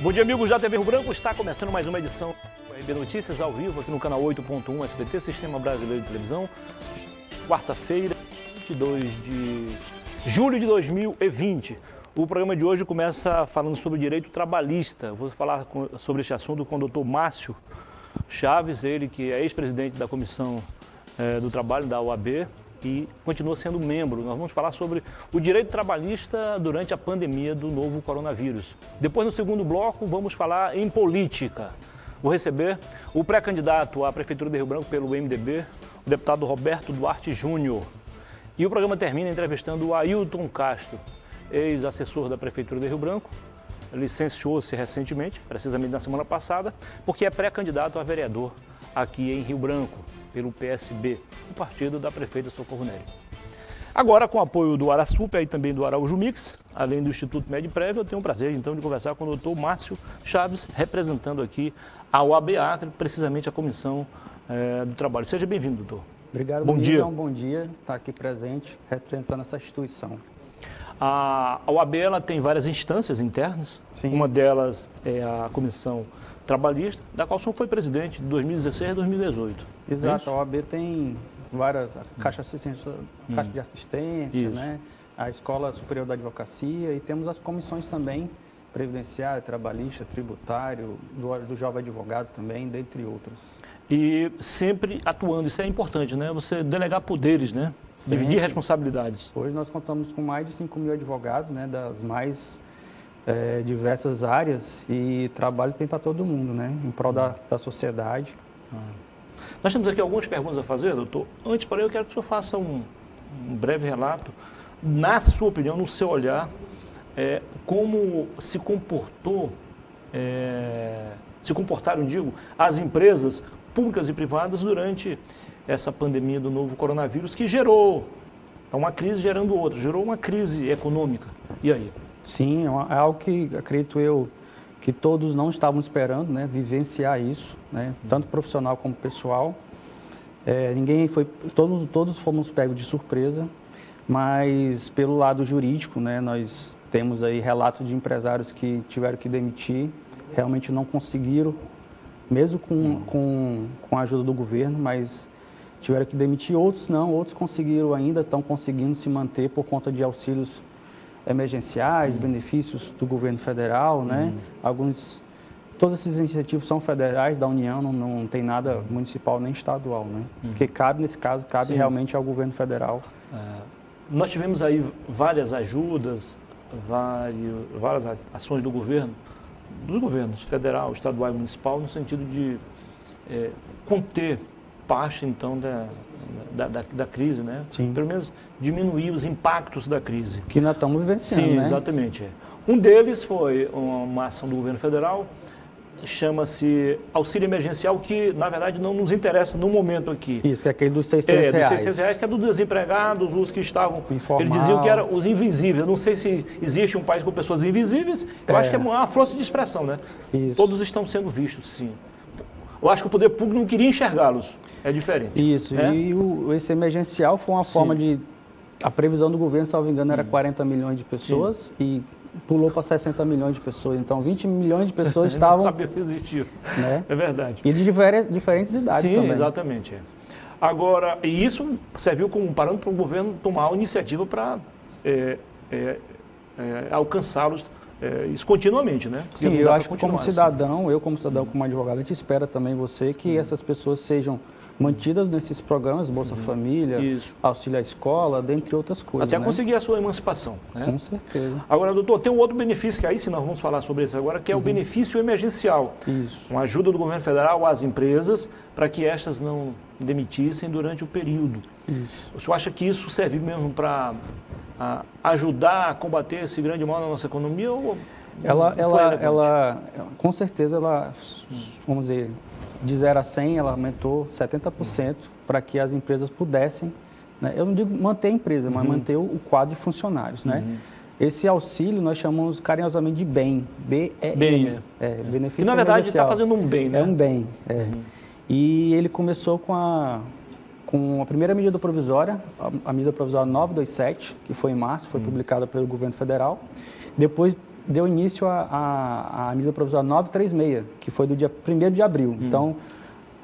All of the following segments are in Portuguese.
Bom dia, amigos da TV Rio Branco. Está começando mais uma edição do RB Notícias ao vivo aqui no canal 8.1 SBT, Sistema Brasileiro de Televisão. Quarta-feira, 22 de julho de 2020. O programa de hoje começa falando sobre o direito trabalhista. Vou falar sobre este assunto com o Dr. Márcio Chaves, ele que é ex-presidente da Comissão do Trabalho da OAB e continua sendo membro. Nós vamos falar sobre o direito trabalhista durante a pandemia do novo coronavírus. Depois, no segundo bloco, vamos falar em política. Vou receber o pré-candidato à Prefeitura de Rio Branco pelo MDB, o deputado Roberto Duarte Júnior. E o programa termina entrevistando o Ailton Castro, ex-assessor da Prefeitura de Rio Branco. Licenciou-se recentemente, precisamente na semana passada, porque é pré-candidato a vereador aqui em Rio Branco, pelo PSB, o partido da prefeita Socorro Nery. Agora, com o apoio do Arasup e também do Araújo Mix, além do Instituto Medprev, eu tenho o prazer, então, de conversar com o doutor Márcio Chaves, representando aqui a OAB Acre, precisamente a Comissão do Trabalho. Seja bem-vindo, doutor. Obrigado, bom dia. É um bom dia estar aqui presente, representando essa instituição. A OAB ela tem várias instâncias internas. Sim. Uma delas é a Comissão Trabalhista, da qual o senhor foi presidente de 2016 a 2018. Exato, a OAB tem várias, Caixa de Assistência, né? A Escola Superior da Advocacia e temos as comissões também, previdenciário, trabalhista, tributário, do jovem advogado também, dentre outros. E sempre atuando, isso é importante, né? Você delegar poderes, né? Sim. Dividir responsabilidades. Hoje nós contamos com mais de 5 mil advogados, né? Das mais diversas áreas e trabalho tem para todo mundo, né? Em prol da sociedade. Nós temos aqui algumas perguntas a fazer, doutor. Antes, porém, eu quero que o senhor faça um breve relato, na sua opinião, no seu olhar, como se comportaram, digo, as empresas públicas e privadas durante essa pandemia do novo coronavírus, que gerou uma crise gerando outra, gerou uma crise econômica. E aí? Sim, é algo que, acredito eu, que todos não estavam esperando, né, vivenciar isso, né, tanto profissional como pessoal. Todos fomos pegos de surpresa, mas pelo lado jurídico, né, nós temos aí relatos de empresários que tiveram que demitir, realmente não conseguiram, mesmo com a ajuda do governo, mas tiveram que demitir. Outros não, outros conseguiram ainda, estão conseguindo se manter por conta de auxílios emergenciais, benefícios do governo federal, né? Todos esses incentivos são federais, da União, não tem nada municipal nem estadual, né? Porque cabe, nesse caso, realmente ao governo federal. Nós tivemos aí várias ajudas, várias ações do governo, dos governos federal, estadual e municipal, no sentido de conter parte, então, da crise, né? Sim. Pelo menos diminuir os impactos da crise. Que nós estamos vivenciando, sim, né? Exatamente. Um deles foi uma ação do governo federal, chama-se auxílio emergencial, que, na verdade, não nos interessa no momento aqui. Isso, que é aquele dos R$600. Dos R$600, que é dos desempregados, os que estavam... Ele dizia que eram os invisíveis. Eu não sei se existe um país com pessoas invisíveis. Eu acho que é uma força de expressão, né? Isso. Todos estão sendo vistos, sim. Eu acho que o poder público não queria enxergá-los. É diferente. Isso, e esse emergencial foi uma forma de... A previsão do governo, salvo engano, era 40 milhões de pessoas e pulou para 60 milhões de pessoas. Então, 20 milhões de pessoas estavam... não sabia que existia. Né? É verdade. E de diferentes idades também. Sim, exatamente. Agora, e isso serviu como parâmetro para o governo tomar uma iniciativa para alcançá-los isso continuamente, né? Sim, eu acho que como cidadão, como advogado, a gente espera também que essas pessoas sejam mantidas nesses programas, Bolsa Família, Auxílio à Escola, dentre outras coisas. Até conseguir a sua emancipação, né? Com certeza. Agora, doutor, tem um outro benefício, que aí sim nós vamos falar sobre isso agora, que é o benefício emergencial. Isso. Uma ajuda do governo federal às empresas para que estas não demitissem durante o período. Isso. O senhor acha que isso serve mesmo para ajudar a combater esse grande mal na nossa economia? Ou ela com certeza, vamos dizer, de 0 a 100, ela aumentou 70% para que as empresas pudessem, né? Eu não digo manter a empresa, mas manter o quadro de funcionários, né? Esse auxílio nós chamamos carinhosamente de BEM, B-E-M, benefício que na verdade está fazendo um bem, né? É um bem, E ele começou com a primeira medida provisória, a medida provisória 927, que foi em março, foi publicada pelo governo federal. Depois deu início à medida provisória 936, que foi do dia 1º de abril. Então,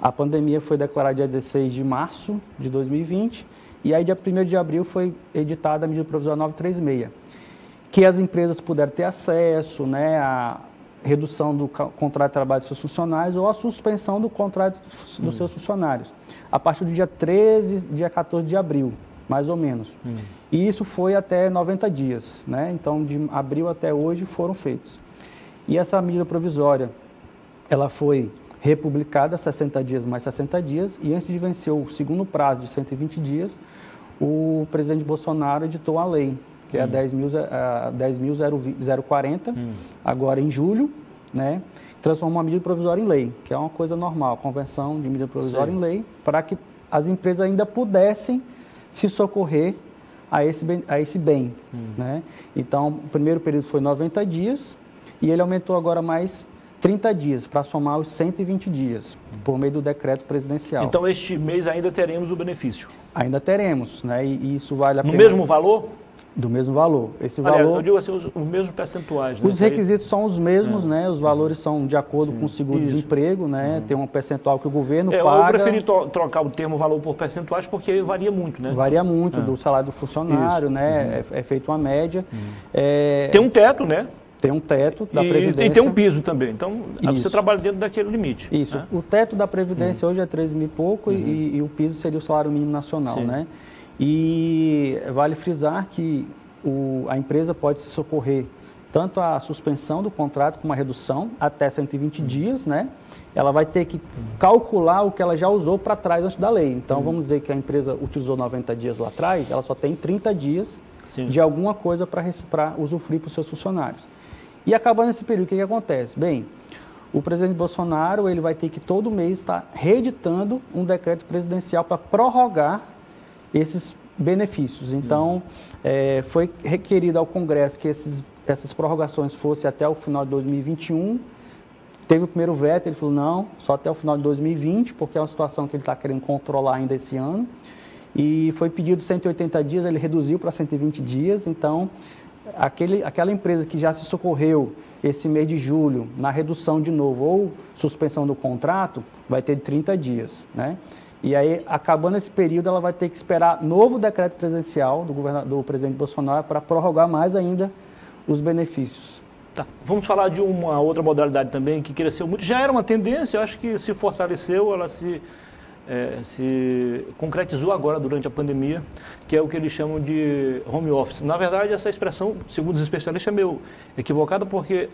a pandemia foi declarada dia 16 de março de 2020, e aí dia 1º de abril foi editada a medida provisória 936, que as empresas puderam ter acesso, né, à redução do contrato de trabalho dos seus funcionários ou a suspensão do contrato dos seus funcionários, a partir do dia 13, dia 14 de abril, mais ou menos. E isso foi até 90 dias, né? Então, de abril até hoje foram feitos. E essa medida provisória, ela foi republicada 60 dias mais 60 dias, e antes de vencer o segundo prazo de 120 dias, o presidente Bolsonaro editou a lei, que é a 10.040, agora em julho, né? Transformou a medida provisória em lei, que é uma coisa normal, a conversão de medida provisória em lei, para que as empresas ainda pudessem se socorrer a esse bem, né? Então, o primeiro período foi 90 dias e ele aumentou agora mais 30 dias para somar os 120 dias, por meio do decreto presidencial. Então, este mês ainda teremos o benefício? Ainda teremos, né? E isso vale a pena. No mesmo valor? Do mesmo valor. Esse Olha, valor, eu digo assim, os mesmos percentuais. Né? Os requisitos são os mesmos, né? Os valores são de acordo com o seguro-desemprego, né? Tem um percentual que o governo paga. Eu preferi trocar o termo valor por percentuais porque varia muito, né? Varia muito do salário do funcionário, né? É feita uma média. Tem um teto, né? Tem um teto da Previdência. E tem um piso também. Então, você trabalha dentro daquele limite. Isso. Né? O teto da Previdência hoje é 13 mil e pouco e o piso seria o salário mínimo nacional, né? E vale frisar que a empresa pode se socorrer tanto à suspensão do contrato como à redução até 120 dias, né? Ela vai ter que calcular o que ela já usou para trás antes da lei. Então, vamos dizer que a empresa utilizou 90 dias lá atrás, ela só tem 30 dias de alguma coisa para usufruir para os seus funcionários. E acabando esse período, o que acontece? Bem, o presidente Bolsonaro ele vai ter que todo mês estar reeditando um decreto presidencial para prorrogar esses benefícios. Então, foi requerido ao Congresso que essas prorrogações fossem até o final de 2021. Teve o primeiro veto, ele falou não, só até o final de 2020, porque é uma situação que ele está querendo controlar ainda esse ano. E foi pedido 180 dias, ele reduziu para 120 dias. Então, aquela empresa que já se socorreu esse mês de julho na redução de novo ou suspensão do contrato, vai ter 30 dias, né? E aí, acabando esse período, ela vai ter que esperar novo decreto presidencial do presidente Bolsonaro para prorrogar mais ainda os benefícios. Tá. Vamos falar de uma outra modalidade também que cresceu muito. Já era uma tendência, eu acho que se fortaleceu, ela se concretizou agora durante a pandemia, que é o que eles chamam de home office. Na verdade, essa expressão, segundo os especialistas, é meio equivocada, porque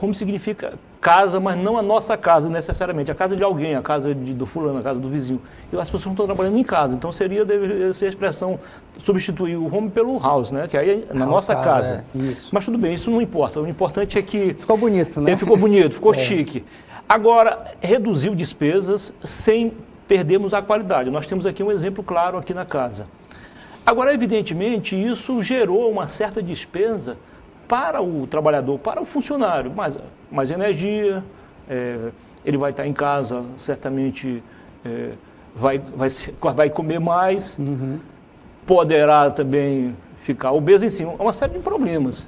home significa casa, mas não a nossa casa necessariamente, a casa de alguém, a casa do fulano, a casa do vizinho. E as pessoas não estão trabalhando em casa, então deveria ser a expressão substituir o home pelo house, né? Que aí é na nossa casa. Isso. Mas tudo bem, isso não importa. O importante é que... Ficou bonito, né? Ficou bonito, ficou chique. Agora, reduziu despesas sem perdermos a qualidade. Nós temos aqui um exemplo claro aqui na casa. Agora, evidentemente, isso gerou uma certa despesa para o trabalhador, para o funcionário, mais energia, ele vai estar em casa, certamente vai comer mais, poderá também ficar obeso em cima, uma série de problemas.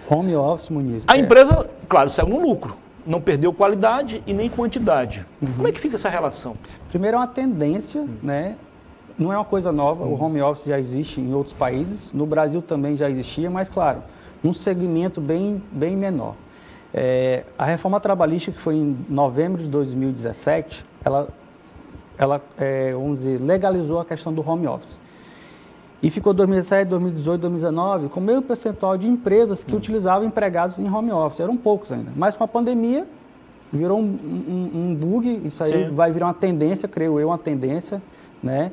Home office, Muniz. A empresa, claro, saiu no lucro, não perdeu qualidade e nem quantidade. Como é que fica essa relação? Primeiro é uma tendência, né? Não é uma coisa nova, o home office já existe em outros países, no Brasil também já existia, mas claro, num segmento bem menor. A reforma trabalhista, que foi em novembro de 2017, ela vamos dizer, legalizou a questão do home office. E ficou 2017, 2018, 2019 com o mesmo percentual de empresas que utilizavam empregados em home office. Eram poucos ainda. Mas com a pandemia, virou um bug, isso aí vai virar uma tendência, creio eu, uma tendência, né?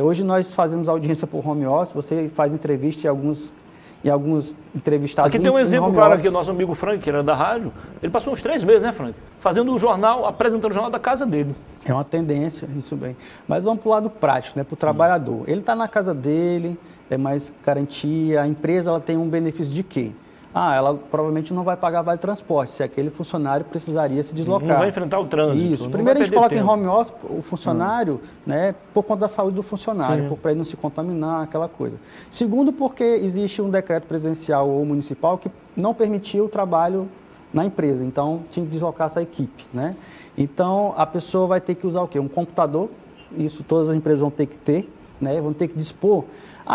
Hoje nós fazemos audiência por home office, você faz entrevista em alguns entrevistados. Aqui tem um exemplo claro aqui, o nosso amigo Frank, que era da rádio, ele passou uns 3 meses, né, Frank? Fazendo o jornal, apresentando o jornal da casa dele. É uma tendência, isso bem. Mas vamos para o lado prático, né, para o trabalhador. Ele está na casa dele, é mais garantia, a empresa ela tem um benefício de quê? ela provavelmente não vai pagar vale transporte, se aquele funcionário precisaria se deslocar. Não vai enfrentar o trânsito. Isso. Primeiro a gente coloca em home office o funcionário, né, por conta da saúde do funcionário, para ele não se contaminar, aquela coisa. Segundo, porque existe um decreto presidencial ou municipal que não permitia o trabalho na empresa, então tinha que deslocar essa equipe, né? Então a pessoa vai ter que usar o quê? Um computador, isso todas as empresas vão ter que ter, né? Vão ter que dispor.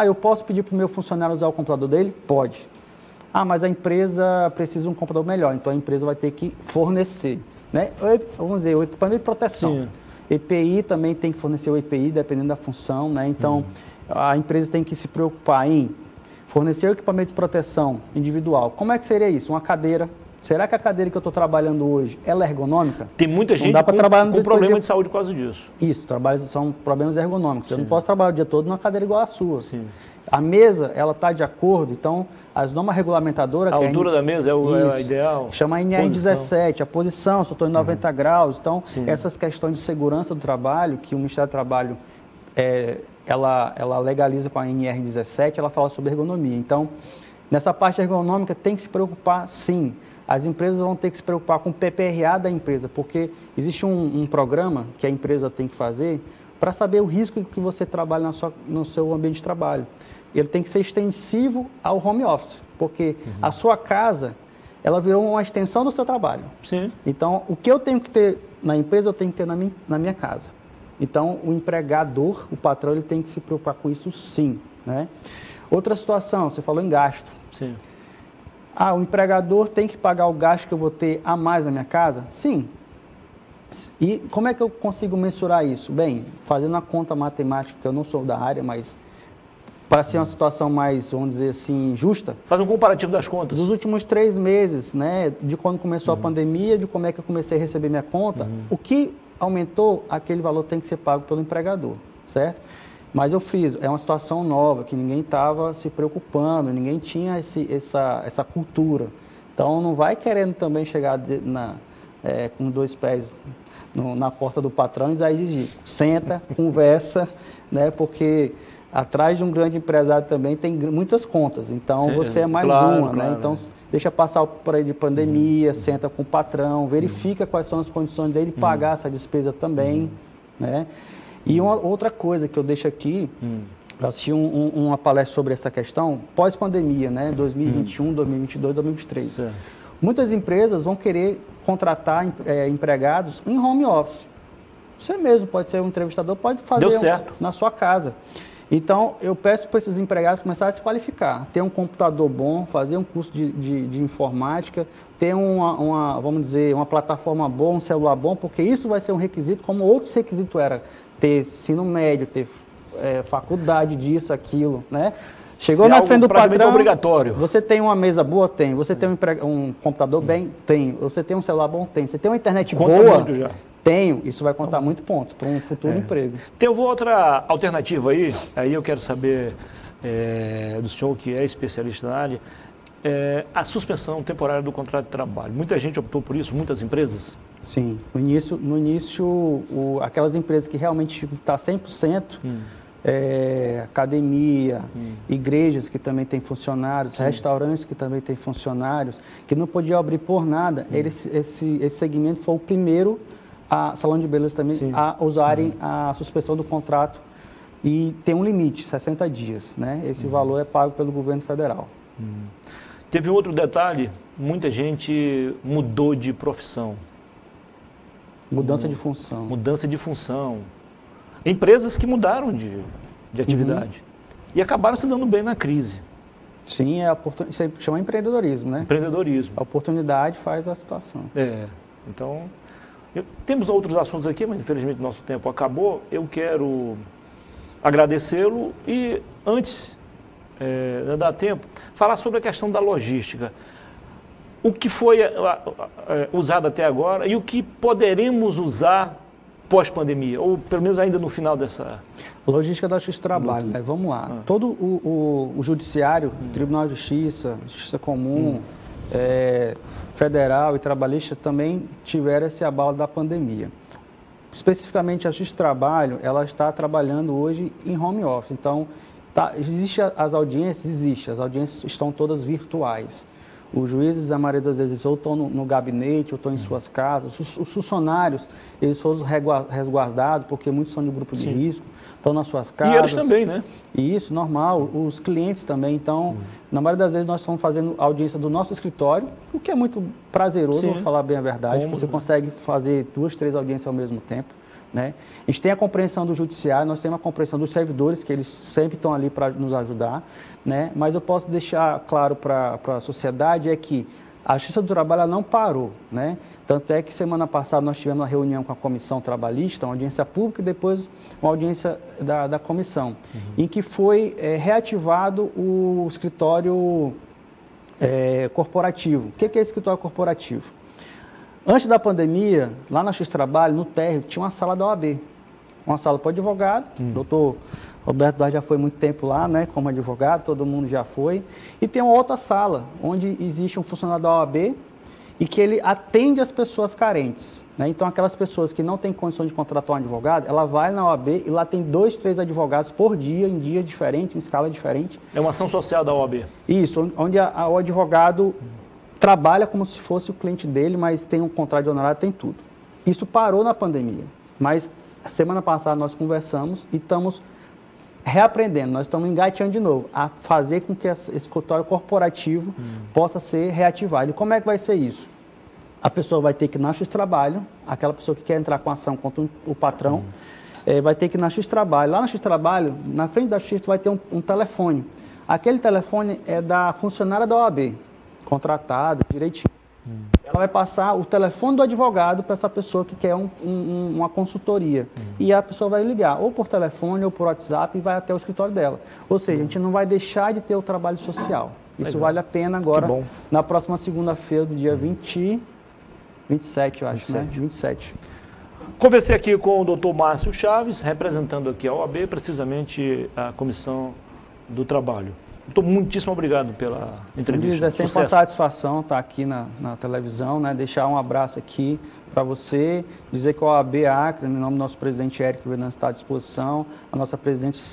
Eu posso pedir para o meu funcionário usar o computador dele? Pode. Mas a empresa precisa de um computador melhor, então a empresa vai ter que fornecer, né? Vamos dizer, o equipamento de proteção. Sim. EPI também tem que fornecer o EPI, dependendo da função, né? Então, a empresa tem que se preocupar em fornecer o equipamento de proteção individual. Como é que seria isso? Uma cadeira. Será que a cadeira que eu estou trabalhando hoje, ela é ergonômica? Tem muita gente com problema de saúde por causa disso. Isso, são problemas ergonômicos. Sim. Eu não posso trabalhar o dia todo numa cadeira igual a sua. Sim. A mesa, ela está de acordo, então as normas regulamentadoras... A altura da mesa é a ideal? Chama NR17, a posição, se eu estou em 90 graus. Então, essas questões de segurança do trabalho, que o Ministério do Trabalho, ela legaliza com a NR17, ela fala sobre ergonomia. Então, nessa parte ergonômica tem que se preocupar, sim. As empresas vão ter que se preocupar com o PPRA da empresa, porque existe um programa que a empresa tem que fazer para saber o risco que você trabalha no seu ambiente de trabalho. Ele tem que ser extensivo ao home office, porque a sua casa, ela virou uma extensão do seu trabalho. Sim. Então, o que eu tenho que ter na empresa, eu tenho que ter na minha casa. Então, o empregador, o patrão, ele tem que se preocupar com isso, sim, né? Outra situação, você falou em gasto. Sim. O empregador tem que pagar o gasto que eu vou ter a mais na minha casa? Sim. E como é que eu consigo mensurar isso? Bem, fazendo a conta matemática, que eu não sou da área, mas para ser uma situação mais, vamos dizer assim, justa. Faz um comparativo das contas. Dos últimos 3 meses, né, de quando começou a pandemia, de como é que eu comecei a receber minha conta, o que aumentou, aquele valor tem que ser pago pelo empregador, certo? Mas eu fiz, é uma situação nova, que ninguém estava se preocupando, ninguém tinha essa cultura. Então, não vai querendo também chegar com 2 pés na porta do patrão e exigir. Senta, conversa, né? Porque atrás de um grande empresário também tem muitas contas. Então, você é mais uma, né? Então, deixa passar por aí de pandemia, senta com o patrão, verifica quais são as condições dele pagar essa despesa também, né? E outra coisa que eu deixo aqui, eu assisti uma palestra sobre essa questão, pós-pandemia, né? 2021, 2022, 2023. Certo. Muitas empresas vão querer contratar empregados em home office. Você mesmo pode ser um entrevistador, pode fazer na sua casa. Então, eu peço para esses empregados começarem a se qualificar, ter um computador bom, fazer um curso de informática, ter vamos dizer, uma plataforma boa, um celular bom, porque isso vai ser um requisito, como outros requisitos era ter ensino médio, ter faculdade disso, aquilo, né? Chegou na frente do patrão, obrigatório. Você tem uma mesa boa? Tem. Você tem um computador bem? Tem. Você tem um celular bom? Tem. Você tem uma internet boa? Muito já. Tenho. Isso vai contar muito pontos para um futuro emprego. Tem outra alternativa aí eu quero saber do senhor que é especialista na área, a suspensão temporária do contrato de trabalho. Muita gente optou por isso, muitas empresas? Sim. No início aquelas empresas que realmente estão 100%, academia, igrejas que também têm funcionários, restaurantes que também têm funcionários, que não podiam abrir por nada, esse segmento foi o primeiro, salão de beleza também, a usarem a suspensão do contrato e tem um limite, 60 dias, né? Esse valor é pago pelo governo federal. Teve outro detalhe, muita gente mudou de profissão. Mudança de função. Mudança de função. Empresas que mudaram de atividade e acabaram se dando bem na crise. Sim, isso aí chama empreendedorismo, né? Empreendedorismo. A oportunidade faz a situação. Então, temos outros assuntos aqui, mas infelizmente nosso tempo acabou. Eu quero agradecê-lo e, antes de dar tempo, falar sobre a questão da logística. O que foi usado até agora e o que poderemos usar pós-pandemia, ou pelo menos ainda no final dessa... Logística da Justiça do Trabalho, né? Vamos lá. Todo o Judiciário, Tribunal de Justiça, Justiça Comum, Federal e Trabalhista também tiveram esse abalo da pandemia. Especificamente a Justiça do Trabalho, ela está trabalhando hoje em home office. Então, as audiências? Existem. As audiências estão todas virtuais. Os juízes, a maioria das vezes, ou estão no gabinete, ou estão em suas casas. Os funcionários, eles foram resguardados, porque muitos são de grupo de risco, estão nas suas casas. E eles também, né? Isso, normal. Os clientes também. Então, na maioria das vezes, nós estamos fazendo audiência do nosso escritório, o que é muito prazeroso, vou falar bem a verdade. Você consegue fazer 2, 3 audiências ao mesmo tempo. Né? A gente tem a compreensão do judiciário, nós temos a compreensão dos servidores, que eles sempre estão ali para nos ajudar, né? Mas eu posso deixar claro para a sociedade é que a Justiça do Trabalho ela não parou, né? Tanto é que semana passada nós tivemos uma reunião com a Comissão Trabalhista, uma audiência pública e depois uma audiência da comissão, em que foi reativado o escritório corporativo. O que é escritório corporativo? Antes da pandemia, lá na Justiça do Trabalho, no térreo, tinha uma sala da OAB. Uma sala para o advogado. O doutor Roberto Duarte já foi muito tempo lá, né, como advogado, todo mundo já foi. E tem uma outra sala, onde existe um funcionário da OAB e que ele atende as pessoas carentes. Né? Então, aquelas pessoas que não têm condição de contratar um advogado, ela vai na OAB e lá tem 2, 3 advogados por dia, em dia diferente, em escala diferente. É uma ação social da OAB. Isso, onde o advogado trabalha como se fosse o cliente dele, mas tem um contrato de honorário, tem tudo. Isso parou na pandemia, mas semana passada nós conversamos e estamos reaprendendo, nós estamos engateando de novo, a fazer com que esse escritório corporativo possa ser reativado. E como é que vai ser isso? A pessoa vai ter que ir na Justiça do Trabalho, aquela pessoa que quer entrar com ação contra o patrão, vai ter que ir na Justiça do Trabalho. Lá na Justiça do Trabalho, na frente da Justiça, vai ter um telefone. Aquele telefone é da funcionária da OAB, contratada, direitinho. Ela vai passar o telefone do advogado para essa pessoa que quer uma consultoria. E a pessoa vai ligar, ou por telefone, ou por WhatsApp, e vai até o escritório dela. Ou seja, a gente não vai deixar de ter o trabalho social. Isso vale a pena agora, na próxima segunda-feira, do dia 27, eu acho, 27. Né? 27. Conversei aqui com o doutor Márcio Chaves, representando aqui a OAB, precisamente a Comissão do Trabalho. Doutor, muitíssimo obrigado pela entrevista. É sempre uma satisfação estar aqui na televisão, né? Deixar um abraço aqui para você, dizer que a OAB Acre, em nome do nosso presidente Érico Venâncio, está à disposição, a nossa presidente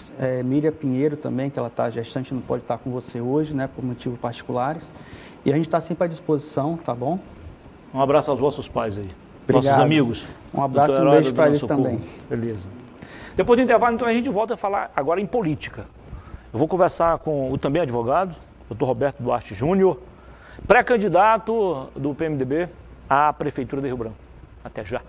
Miriam Pinheiro também, que ela está gestante, não pode estar com você hoje, né? Por motivos particulares. E a gente está sempre à disposição, tá bom? Um abraço aos vossos pais aí, obrigado. Nossos amigos. Um abraço e um beijo para eles também. Beleza. Depois do intervalo, então, a gente volta a falar agora em política. Eu vou conversar com o também advogado, doutor Roberto Duarte Júnior, pré-candidato do PMDB à Prefeitura de Rio Branco. Até já.